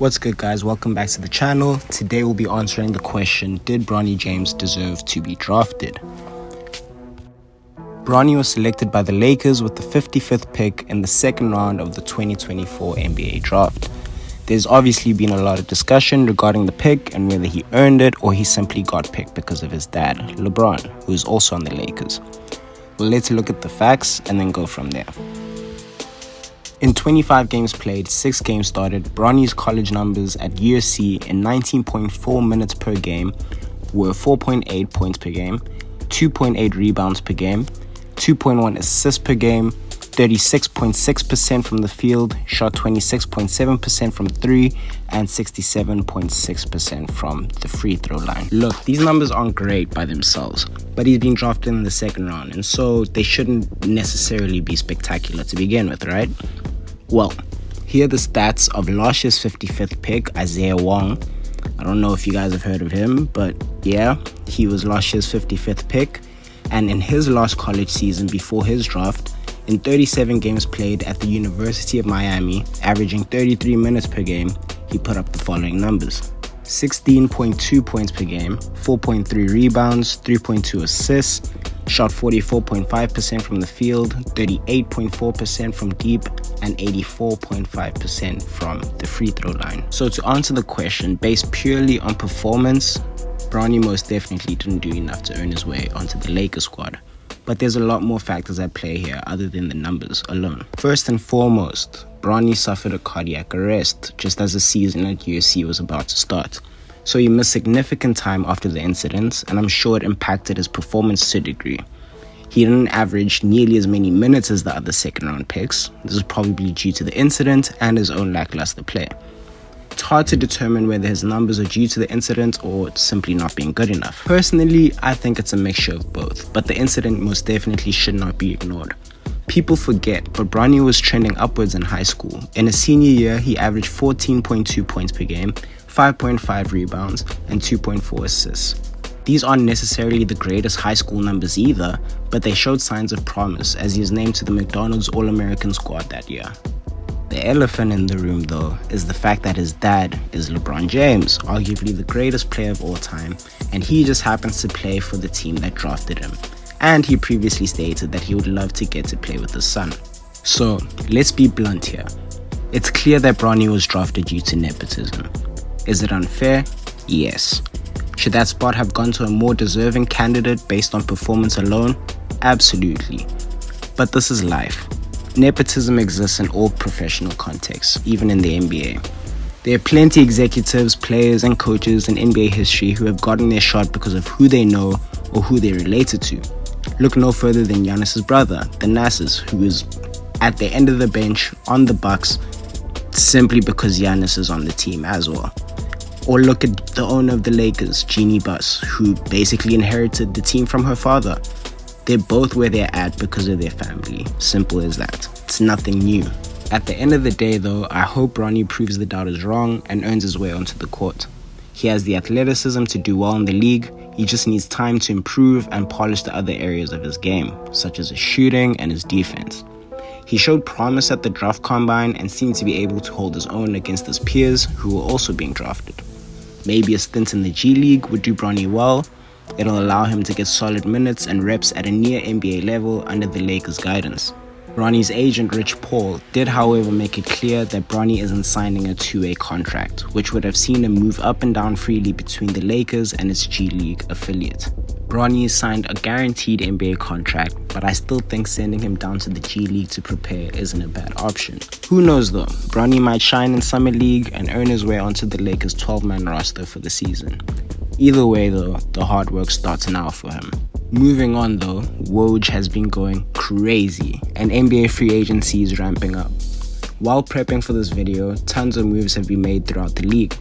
What's good, guys? Welcome back to the channel. Today we'll be answering the question, did Bronny James deserve to be drafted? Bronny was selected by the Lakers with the 55th pick in the second round of the 2024 NBA draft. There's obviously been a lot of discussion regarding the pick and whether he earned it or he simply got picked because of his dad, LeBron, who is also on the Lakers. Let's look at the facts and then go from there. In 25 games played, 6 games started, Bronny's college numbers at USC in 19.4 minutes per game were 4.8 points per game, 2.8 rebounds per game, 2.1 assists per game, 36.6% from the field, shot 26.7% from 3, and 67.6% from the free throw line. Look, these numbers aren't great by themselves, but he's being drafted in the second round, and so they shouldn't necessarily be spectacular to begin with, right? Well, here are the stats of last year's 55th pick, Isaiah Wong. I don't know if you guys have heard of him, but yeah, he was last year's 55th pick, and in his last college season before his draft, in 37 games played at the University of Miami, averaging 33 minutes per game, he put up the following numbers: 16.2 points per game, 4.3 rebounds, 3.2 assists, shot 44.5% from the field, 38.4% from deep, and 84.5% from the free throw line. So to answer the question, based purely on performance, Bronny most definitely didn't do enough to earn his way onto the Lakers squad. But there's a lot more factors at play here other than the numbers alone. First and foremost, Bronny suffered a cardiac arrest just as the season at USC was about to start. So he missed significant time after the incident, and I'm sure it impacted his performance to a degree. He didn't average nearly as many minutes as the other second round picks. This is probably due to the incident and his own lackluster play. It's hard to determine whether his numbers are due to the incident or simply not being good enough. Personally, I think it's a mixture of both, but the incident most definitely should not be ignored. People forget, but Bronny was trending upwards in high school. In his senior year, he averaged 14.2 points per game, 5.5 rebounds, and 2.4 assists. These aren't necessarily the greatest high school numbers either, but they showed signs of promise as he was named to the McDonald's All-American squad that year. The elephant in the room, though, is the fact that his dad is LeBron James, arguably the greatest player of all time, and he just happens to play for the team that drafted him. And he previously stated that he would love to get to play with his son. So, let's be blunt here. It's clear that Bronny was drafted due to nepotism. Is it unfair? Yes. Should that spot have gone to a more deserving candidate based on performance alone? Absolutely. But this is life. Nepotism exists in all professional contexts, even in the NBA. There are plenty of executives, players, and coaches in NBA history who have gotten their shot because of who they know or who they're related to. Look no further than Giannis's brother, the Nassus, who is at the end of the bench on the Bucks simply because Giannis is on the team as well. Or look at the owner of the Lakers, Jeannie Buss, who basically inherited the team from her father. They're both where they're at because of their family. Simple as that. It's nothing new. At the end of the day, though, I hope Bronny proves the doubters wrong and earns his way onto the court. He has the athleticism to do well in the league. He just needs time to improve and polish the other areas of his game, such as his shooting and his defense. He showed promise at the draft combine and seemed to be able to hold his own against his peers who were also being drafted. Maybe a stint in the G League would do Bronny well. It'll allow him to get solid minutes and reps at a near NBA level under the Lakers' guidance. Bronny's agent Rich Paul did, however, make it clear that Bronny isn't signing a two-way contract, which would have seen him move up and down freely between the Lakers and its G League affiliate. Bronny signed a guaranteed NBA contract, but I still think sending him down to the G League to prepare isn't a bad option. Who knows though, Bronny might shine in Summer League and earn his way onto the Lakers' 12-man roster for the season. Either way though, the hard work starts now for him. Moving on though, Woj has been going crazy and NBA free agency is ramping up. While prepping for this video, tons of moves have been made throughout the league.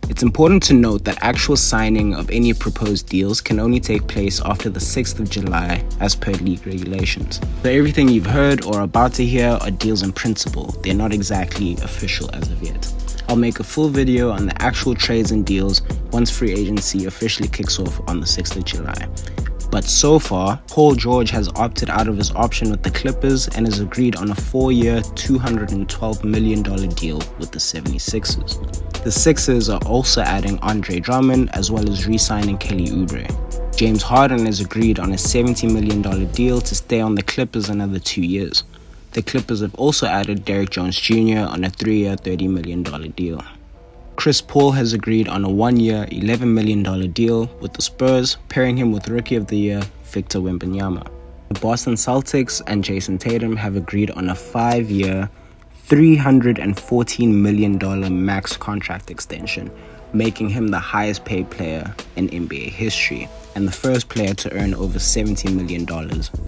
It's important to note that actual signing of any proposed deals can only take place after the 6th of July as per league regulations. So everything you've heard or are about to hear are deals in principle. They're not exactly official as of yet. I'll make a full video on the actual trades and deals once free agency officially kicks off on the 6th of July. But so far, Paul George has opted out of his option with the Clippers and has agreed on a 4-year, $212 million deal with the 76ers. The Sixers are also adding Andre Drummond as well as re-signing Kelly Oubre. James Harden has agreed on a $70 million deal to stay on the Clippers another 2 years. The Clippers have also added Derrick Jones Jr. on a 3-year, $30 million deal. Chris Paul has agreed on a 1-year, $11 million deal with the Spurs, pairing him with Rookie of the Year Victor Wembanyama. The Boston Celtics and Jason Tatum have agreed on a 5-year, $314 million max contract extension, making him the highest paid player in NBA history and the first player to earn over $70 million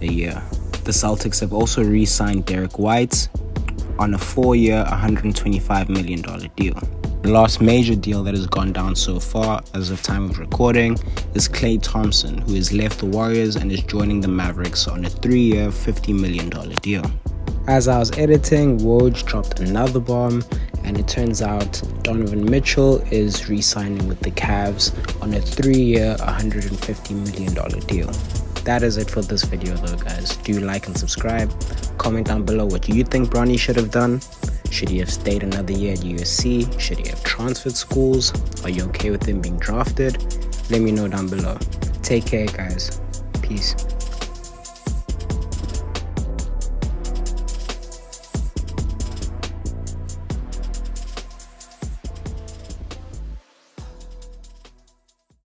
a year. The Celtics have also re-signed Derek White on a 4-year, $125 million deal. The last major deal that has gone down so far as of time of recording is Klay Thompson, who has left the Warriors and is joining the Mavericks on a 3-year, $50 million deal. As I was editing, Woj dropped another bomb, and it turns out Donovan Mitchell is re-signing with the Cavs on a 3-year, $150 million deal. That is it for this video though, guys. Do like and subscribe. Comment down below what you think Bronny should have done. Should he have stayed another year at USC? Should he have transferred schools? Are you okay with him being drafted? Let me know down below. Take care, guys. Peace.